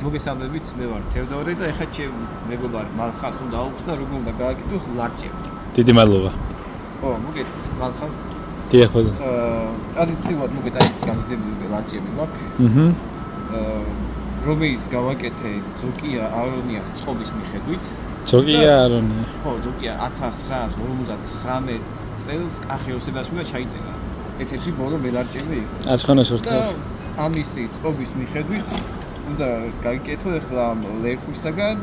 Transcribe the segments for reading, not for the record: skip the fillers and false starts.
მოგესალმებით, მე ვარ თევდორე და ეხლა მეგობარ მალხას უნდა აუხსნა და როგორ უნდა გააკეთოს ლარჭები. დიდი მადლობა. მოგეთ მალხას. დიახ, ბატონო. ტრადიციულად მოგეთ აი ეს გამზიდებული ლარჭები მაქვს. რომელიც გავაკეთე ზოკია არონიას წყობის მიხედვით. ზოკია არონია. ხო, ზოკია 1959 წელს კახიოსებას უნდა ჩაიწერა. ერთ-ერთი ბოლო მელარჭები იყო. აცხანოს ვერთა. ამისი წყობის მიხედვით უნდა გაიკეთო ახლა ლერწმისაგან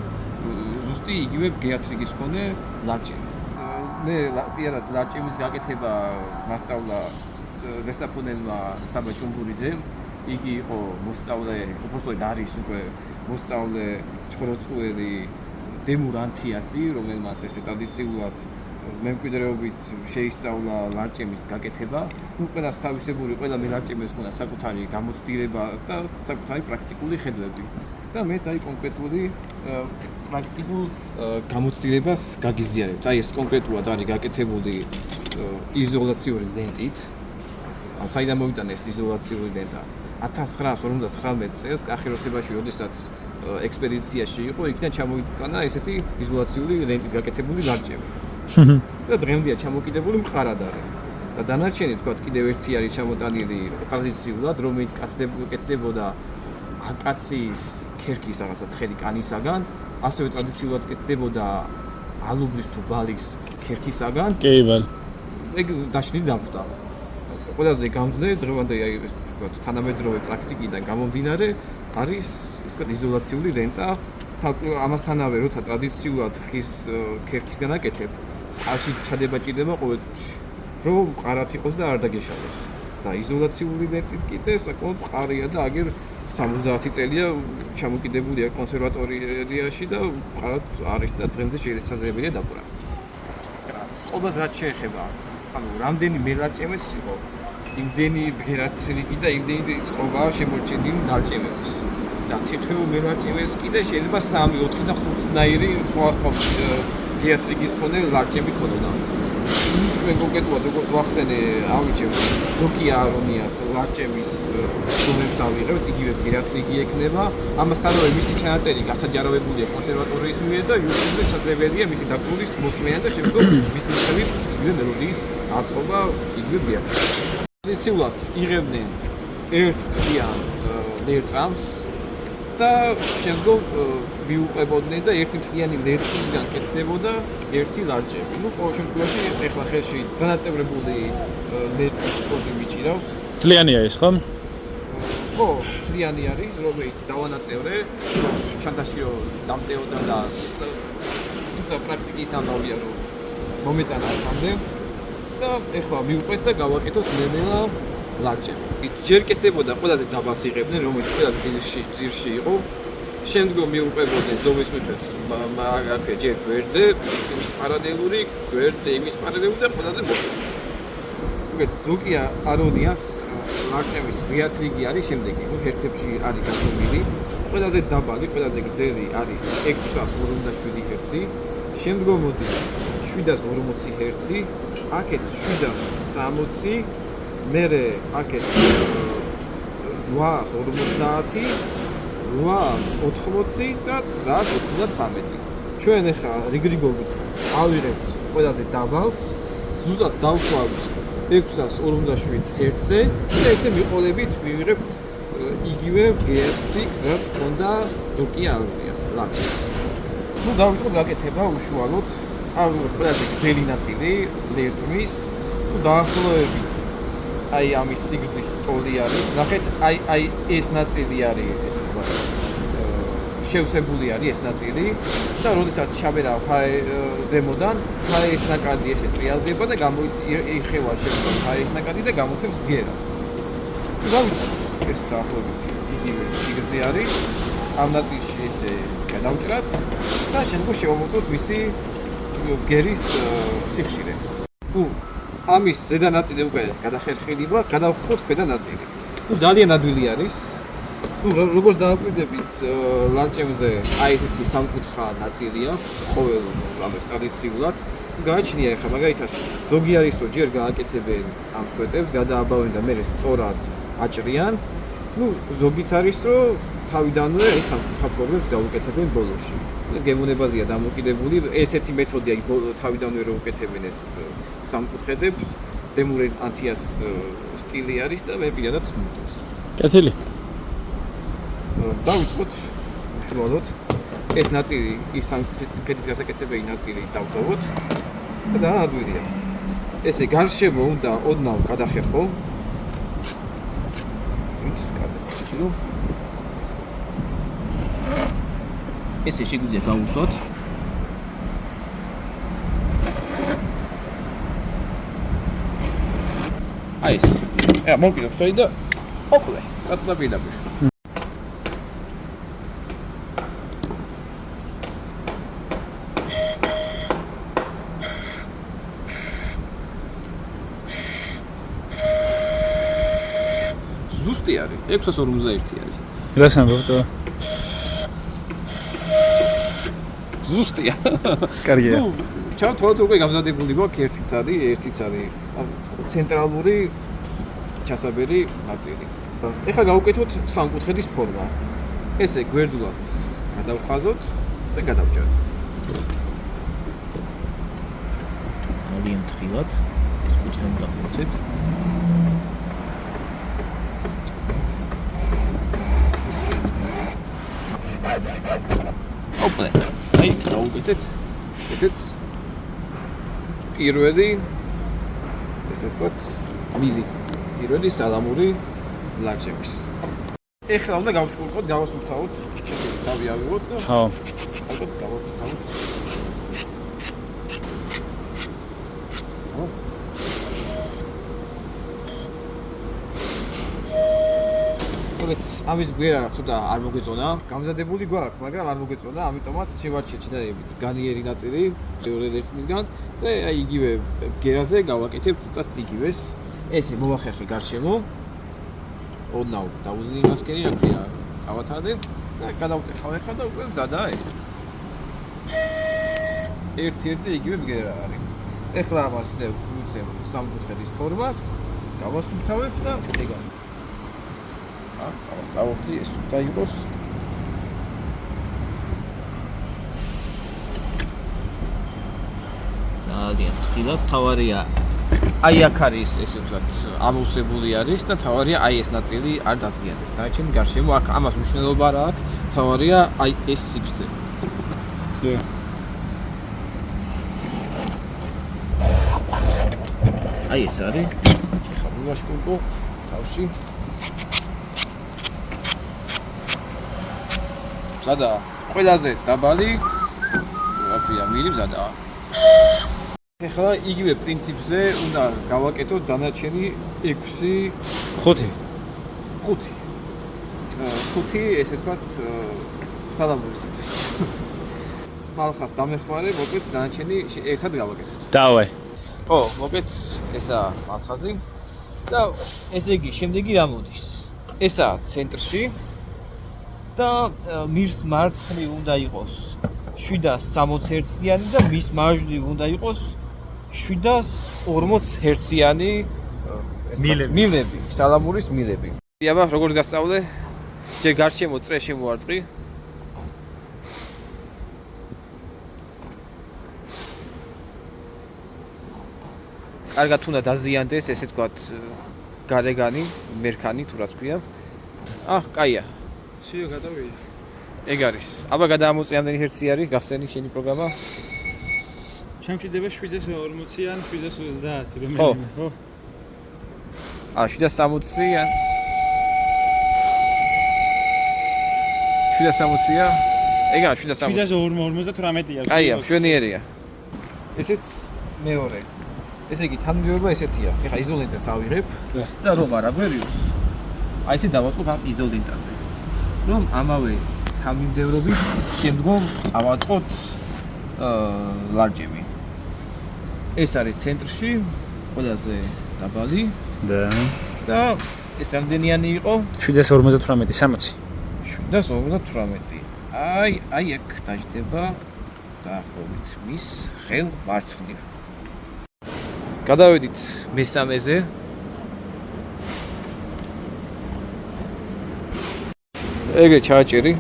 ზუსტი იგივე გეათრიგის მქონე ლარჭები. მე პირადად ლარჭების გაკეთება მასწავლა ზესტაფონელმა საბა ჭუმბურიძემ. იგი იყო მოსწავლე, უბრალოდ არის უკვე მოსწავლე ჩხოროწყუელი დემურ ანთიასი, რომელმაც ესე ტრადიციულად მემკვიდრეობით შეისწავლა ლარჭების გაკეთება. ყველას თავისებური ყველა მელარჭებას ჰქონდა საკუთარი გამოცდილება და საკუთარი პრაქტიკული ხედვები. და მეც აი კონკრეტული პრაქტიკულ გამოცდილებას გაგიზიარებთ. აი ეს კონკრეტულად არის გაკეთებული იზოლაციური ლენტით. ანუ საიდან მოვიტანე ეს იზოლაციური ლენტა? 1959 წელს კახიოსებაში, როდესაც ექსპედიციაში იყო, იქიდან ჩამოიტანა ესეთი იზოლაციური ლენტით გაკეთებული ლარჭები. და დღემდეა ჩამოკიდებული მყარად არის. და დანარჩენი თქვათ კიდევ ერთი არის ჩამოტანილი ტრადიციულად, რომელიც კეთდებოდა აკაციის ქერქის რაღაცა თხელი კანისაგან, ასევე ტრადიციულად კეთდებოდა ალუბლის თუ ბალის ქერქისაგან. კი, ბალ. ეგ დაშლილი დამხვდა. ყველაზე გამძლე დღევანდელი აი ეს თქვათ თანამედროვე პრაქტიკიდან გამომდინარე არის ის თქვათ იზოლაციური ლენტა. ამასთანავე როცა ტრადიციულად ხის ქერქისგან აკეთებ, წყალში ჩადება ჭირდება ყოველ წუთში, რომ მყარად იყოს და არ დაგეშალოს. და იზოლაციური ლენტით კიდე საკმაოდ მყარია და აგერ 70 წელია ჩამოკიდებულია კონსერვატორიაში და მყარად არის და დღემდე შესაძლებელია დაკვრა. წყობას რაც შეეხება, ანუ რამდენი მელარჭემეც იყო, იმდენი ბგერათრიგი და იმდენი წყობაა შემორჩენილი ლარჭემების. და თითოეულ მელარჭემეს კიდე შეიძლება 3, 4 და 5 ნაირი სხვა გეათრიგის მქონე ლარჭები ქონოდა. ჩვენ კონკრეტულად როგორც ვახსენე, ავიჩევ ზოკია არონიას ლარჭების ზომებს ავიღებთ, იგივე გეათრიგი ექნება. ამასთანავე მისი ჩანაწერი გასაჯაროვებულია კონსერვატორიის მიერ და YouTube-ზე შესაძლებელია მისი დაკრულის მოსმენა და შემდგომ მისი მიხედვით იგივე მელოდიის აწყობა, იგივე გეათრიგი. ტრადიციულად იღებდნენ ერთ მთლიან ლერწამს და შემდგომ მიუყვებოდნენ და ერთი მთლიანი ლერწმისგან კეთდებოდა ერთი ლარჭები. ნუ ყოველ შემთხვევაში ეხლა ხელში განაწევრებული ლერწმის კოდი მიჭირავს. მთლიანია ის, ხო? ხო, მთლიანი არის, რომელიც დავანაწევრე, ჩანთაშიო დამტეოდა და ზუსტად პრაქტიკის ამბავია, რომ მომეტანა აქამდე და ეხლა მიუყვეთ და გავაკეთოთ ნელ-ნელა ლარჭები. ჯერ კეთდებოდა ყველაზე დაბალს იღებდნენ, რომელიც ყველაზე ძირში იყო. შემდგომ მიუყვებოდნენ ზომის მიხედვით, აგრეთვე ჯერ გვერდზე, იმის პარალელური, გვერდზე იმის პარალელური და ყველაზე მოკლე. მოგეთ ზოკია არონიას ლარჭების გეათრიგი არის შემდეგი, ნუ ჰერცებში არის გასული. ყველაზე დაბალი, ყველაზე გრძელი არის 647 ჰერცი. შემდგომ მოდის 740 ჰერცი, აქეთ 760, მერე აქეთ 850, 880 და 993. ჩვენ ახლა რიგრიგობით ავიღებთ ყველაზე დაბალს, ზუსტად დავსვავთ 647 ჰერცზე და ესე მიყოლებით მივიღებთ იგივე გეათრიგს, რაც ჰქონდა ზოკია არონიას ლარჭებს. ნუ დავიწყოთ გაკეთება უშუალოდ, ავიღოთ ყველაზე გრძელი ნაწილი ლერწმის, ნუ დაახლოებით აი ამის სიგრძის ტოლი არის. ნახეთ, აი ეს ნაწილი არის, ესე ვთქვათ, შევსებული არის ეს ნაწილი და როდესაც ჩაბერავ ზემოდან, ფაერის ნაკადი ესე ტრიალდება და გამოიხევა შემდგომ ფაერის ნაკადი და გამოცემს ბგერას. დავიწყოთ ეს დაახლოებით იგივე სიგრძე არის. ამ ნაწილში ესე გადავჭრათ და შემდგომ შევამოწმოთ მისი ბგერის სიხშირე. ამის ზედა ნაწილი უკვე გადახერხილება, გადავხოთ ქვედა ნაწილი. ძალიან ადვილი არის. როგორც დააკვირდებით, ლარჭებზე აი ესეთი სამკუთხა ნაწილი აქვს, ყოველ ამას ტრადიციულად. გააჩნია ახლა მაგალითად, ზოგი არის რომ ჯერ გააკეთებენ ამ სვეტებს, გადააბავენ და მერე სწორად აჭრიან. ზოგიც არის რომ თავიდანვე ეს სამკუთხა ფორმებს გაუკეთებენ ბოლოში. ეს გემოვნებაზეა დამოკიდებული, ესეთი მეთოდია თავიდანვე რომ უკეთებენ ეს სამკუთხედებს, დემურენტიანტიას სტილი არის და მე პირადად მომწონს. კეთილი. დავიწყოთ უშუალოდ. ეს ნაწილი ის სამკუთხედის გასაკეთებელი ნაწილი დავტოვოთ და დაადვირია. ესე გარშემო უნდა ოდნავ გადახერხო. ვით კარგი. ესე შეგვიძლია გავუსვათ. აი ეს. მოვკიდოთ ხელი და ოპლე, წაწნაპირდაპირ. ზუსტი არის, 641 არის. რას ამბობთ? ზუსტია. კარგია. ჩავთვალოთ უკვე გამზადებული გვაქვს ერთი ცალი, ცენტრალური ჩასაბერი ნაწილი. ეხლა გავუკეთოთ სამკუთხედის ფორმა. ესე გვერდულად გადავხაზოთ და გადავჭერთ. ძალიან თხილად ეს კუთხე უნდა მოვცეთ. ოპლე. აი, გავუკეთეთ. ესეც პირველი ესე ვთქვათ, მილი. პირველი სალამური ლარჯების. ეხლა უნდა გავშკურყოთ, გავასუფთავოთ, ესე თავი ავიღოთ და ხო. ალბათ გავასუფთავოთ. ამის გვერა ცოტა არ მოგეწონა, გამზადებული გვაქვს, მაგრამ არ მოგეწონა, ამიტომაც შევარჩიეთ შედარებით განიერი ნაწილი, ერთ მისგან და აი იგივე გერაზე გავაკეთებ ცოტა იგივეს. ესე მოვახერხე გარშემო. ოდნავ დაუზნი მასკერი, რა ქვია, წავათანე და გადავტეხავ ეხლა და უკვე მზადაა ესეც. ერთ-ერთი იგივე გერა არის. ეხლა ამას ვუწევ სამკუთხედის ფორმას, გავასუფთავებ და ეგა. ამას წავუხდი, ეს უნდა იყოს. ძალიან თხილად თავარია აი აქ არის ესე ვთქვათ, ამოვსებული არის და თავარია აი ეს ნაწილი არ დაზიანდეს. დაიჩემი გარშემო აქ ამას მნიშვნელობა რა აქვს? თავარია აი ეს სიგრძე. აი ეს არის ეხლა მოვაშკურყო თავში. მზადა ყველაზე დაბალი რა ქვია მილი მზადაა. ეხლა იგივე პრინციპზე უნდა გავაკეთოთ დანარჩენი 6 5 ესე ვთქვათ სალამურისთვის. მალხას დამეხმარე, მოკლედ დანარჩენი ერთად გავაკეთოთ. დავაი. ო, მოკლედ ესაა მალხაზი და ესე იგი შემდეგი რა მოდის? ესაა ცენტრში და მის მარცხნივ უნდა იყოს 760 ჰერციანი და მის მარჯვნივ უნდა იყოს 740 ჰერციანი მილები, სალამურის მილები. აბა, როგორ გასწავლე? ჯერ გარშემო წრე შემოარტყი. კარგად უნდა დაზიანდეს, ესე ვთქვათ, გარეგანი, მერქანი თუ რაც ქვია. კაია. სიო გადავიდა. ეგ არის. აბა გადაამოწე ამდენი ჰერცი არის, გახსენი შენი პროგრამა? შემჭირდება 740-ან, 730 ხო. რომელიმე, ხო? 760-იან. 760-ია. ეგა 760. 758-ია. კაია, მშვენიერია. ესეც მეორე. ესე იგი თანმიმდევრობა ესეთია. ეხლა იზოლენტას ავიღებ და რომ არ აგვერიოს. აი ესე დავაწყობ ამ იზოლენტაზე. რომ ამავე თანმიმდევრობით შემდგომ ავაწყოთ ლარჯები. ეს არის ცენტრში, ყველაზე დაბალი და ეს რამდენიანი იყო? 758, 60. 758. აი აქ დაждდება დაახლოებით მის ხელ მარცხნივ. გადავედით მესამეზე. ეგრე ჩააჭერი.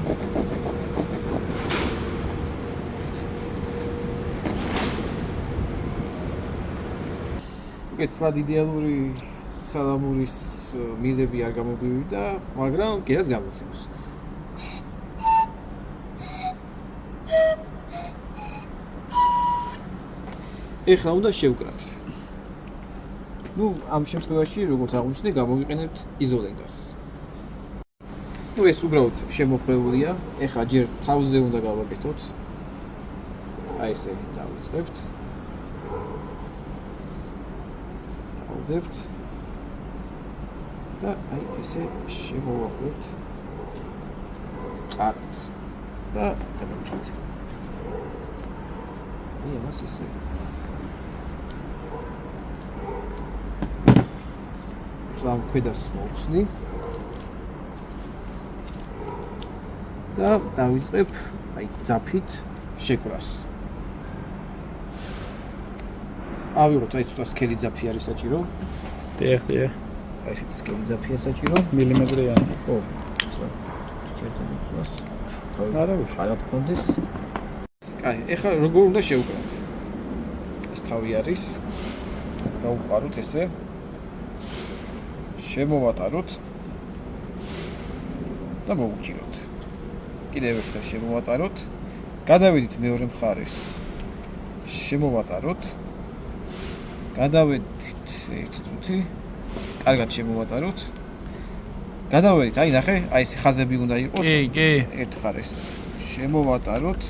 კეთილად იდეალური სალამურის მილები არ გამოგვივიდა, მაგრამ კიდეც გამოცემს. ეხლა უნდა შევკრათ. ნუ ამ შემთხვევაში როგორც აღვნიშნე, გამოვიყენებთ იზოლენტას. ნუ ეს უბრალოდ შემოხრეულია. ეხლა ჯერ თავზე უნდა გავაკეთოთ. აი ესე დავიწყებთ. დავდებთ. და აი ესე შემოვახვევთ. კარგად. და გადავჭრით. აი ამას ესე ამ ქვედას მოვხსნი და დავიწყებ აი ძაფით შეკვრას. ავიღოთ აი ცოტა სქელი ძაფი არის საჭირო. დიახ. აი ესეთი სქელი ძაფია საჭირო. მილიმეტრიანი. ხო. ჩერტები წვას. არა ვიშ. არა გქონდეს. აი, ეხლა როგორ უნდა შევკრათ? ეს თავი არის. გავუყაროთ ესე. შემოვატაროთ და მოვუჭიროთ. კიდევ ერთხელ შემოვატაროთ. გადავედით მეორე მხარეს. შემოვატაროთ. გადავედით ერთი წუთი. კარგად შემოვატაროთ. გადავედით, აი ნახე, აი ეს ხაზები უნდა იყოს. კი. ერთ ხარეს. შემოვატაროთ.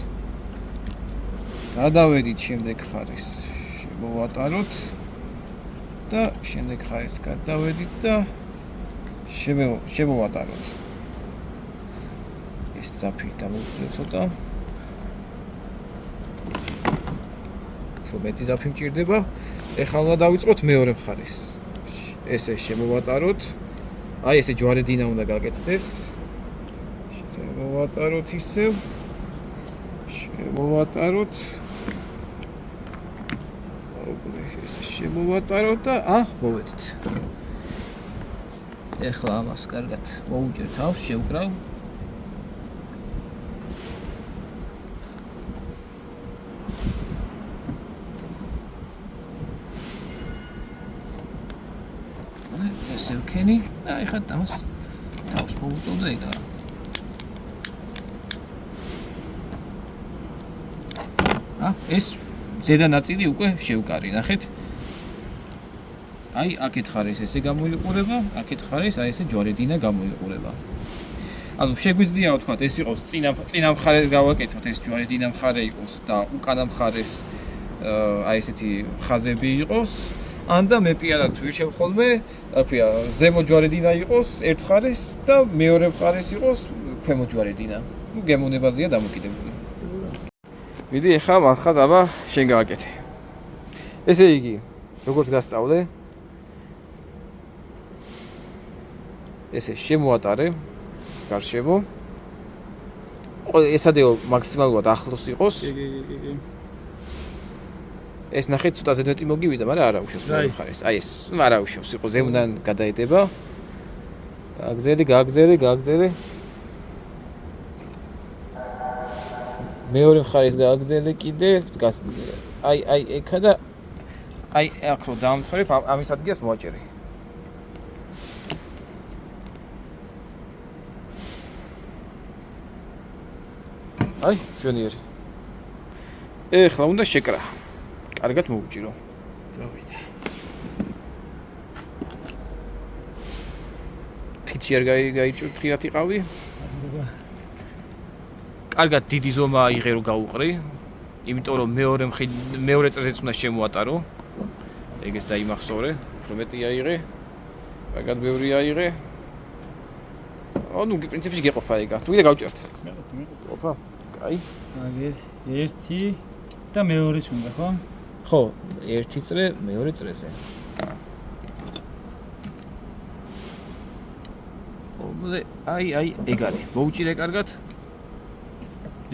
გადავედით შემდეგ ხარეს. შემოვატაროთ. და შემდეგ ხარეს გადავედით და შემოვატაროთ. ეს ძაფი გამოვწიოთ ცოტა. უფრო მეტი ძაფი მჭირდება. ეხლა უნდა დავიწყოთ მეორე მხარეს. ესე შემოვატაროთ. აი ესე ჯვარედინა უნდა გაკეთდეს. შემოვატაროთ ისევ. შემოვატაროთ. ესე შემოვატაროთ და მოვედით. ეხლა ამას კარგად მოვუჭერ თავს, შევკრავ. ესე ვქენი და ეხლა ამას თავს მოვუწევ და ეკარა. ეს ზედა ნაწილი უკვე შევკარი, ნახეთ. აი, აქეთ ხარეს ესე გამოიყურება, აქეთ ხარეს აი ესე ჯვარედინა გამოიყურება. ანუ შეგვიძლია ვთქვათ, ეს იყოს წინა მხარეს გავაკეთოთ, ეს ჯვარედინა მხარე იყოს და უკანა მხარეს აი ესეთი ხაზები იყოს. ან და მე პირადად ვირჩევ ხოლმე, რა ქვია, ზემო ჯვარედინა იყოს ერთ ხარეს და მეორე მხარეს იყოს ქვემო ჯვარედინა. ნუ გემოვნებაზეა დამოკიდებული. მიდი ახლა მახაც აბა შენ გააკეთე. ესე იგი, როგორც გასწავლე, ესე შემოატარე გარშემო. ესადეო მაქსიმალურად ახლოს იყოს. კი. ეს ნახეთ ცოტა ზედმეტი მოგივიდა, მაგრამ არა უშავს მეორე მხარეს. აი ეს, არა უშავს, იყო ზემოდან გადაეტება. გააგზელე. მეორე მხარეს გააგზელე კიდე, აი ეხა და აი აქ რო დავამთავრებ, ამის ადგილას მოვაჭერე. აი, შვენიერი. ეხლა უნდა შეკრა. კარგად მოვუჭირო. წავიდე. თითი არ გაიჭრით იყავი. კარგად დიდი ზომა აიღე რომ გაუყრი. იმიტომ რომ მეორე წრეზეც უნდა შემოატარო. ეგეც დაიმახსოვრე, უფრო მეტი აიღე. კარგად ბევრი აიღე. ანუ პრინციპში გეყოფა ეგა. თუ კიდე გავჭერთ. ყოფა. კაი. აგერ ერთი და მეორეც უნდა, ხო? ხო, ერთი წრე მეორე წრეზე. აი, ეგ არის. მოვუჭირე კარგად.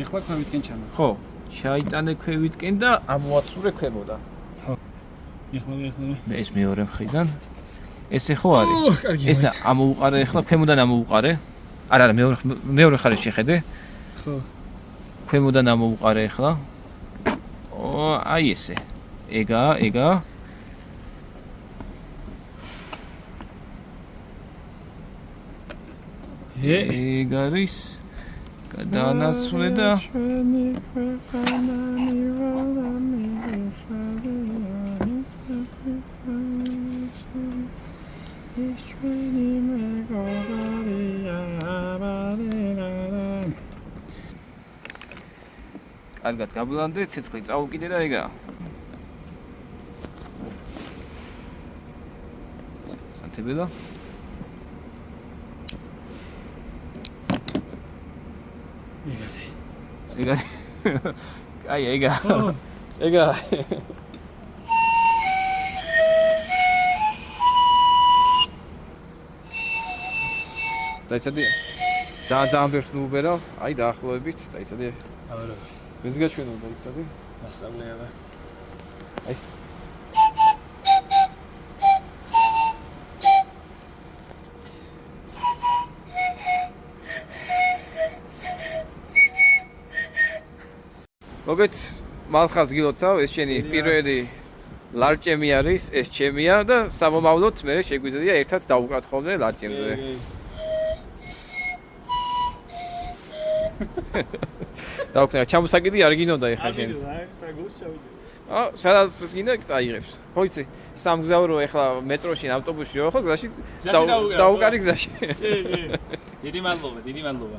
ეხლა ქვევიტკენ ჩამა. ხო, ჩაიტანე ქვევიტკენ და ამოაცურე ქვემოდან. ხო. ეხლა. ეს მეორე მხრიდან. ესე ხო არის? ეს ამოუყარე, ეხლა ქვემოდან ამოუყარე. არა, მეორე ხარ შეხედე. ხო. ქვემოდან ამოვყარე ახლა. აი ესე. ეგა. ეგ არის გადაანაცვლე და კარგად გაბლანდე, ცეცხლი წაუკიდე და ეგაა. სანთებელა. ეგა. აი ეგა. ეგა. დაიცადე. ძალიან ბევრს ნუუბერა, აი დაახლოებით, დაიცადე. არა. ეს გაჩვენო დაიცადე. მასწავლეა. აი. მოგეთ მალხას გილოცავ, ეს შენი პირველი ლარჭემი არის, ეს ჩემია და სამომავლოდ მე შეგვიძლია ერთად დავუკრათ ხოლმე ლარჭემზე. დავუკრა, ჩამოსაკიდი არ გინონდა ეხა შენს. საგულს ჩავიდე. სადაც გინდა წაიღებს. ხო იცი, სამგზავრო ეხლა მეტროში, ავტობუსში ხო, გზაში დავუკარი დავუკარი გზაში. დიდი მადლობა.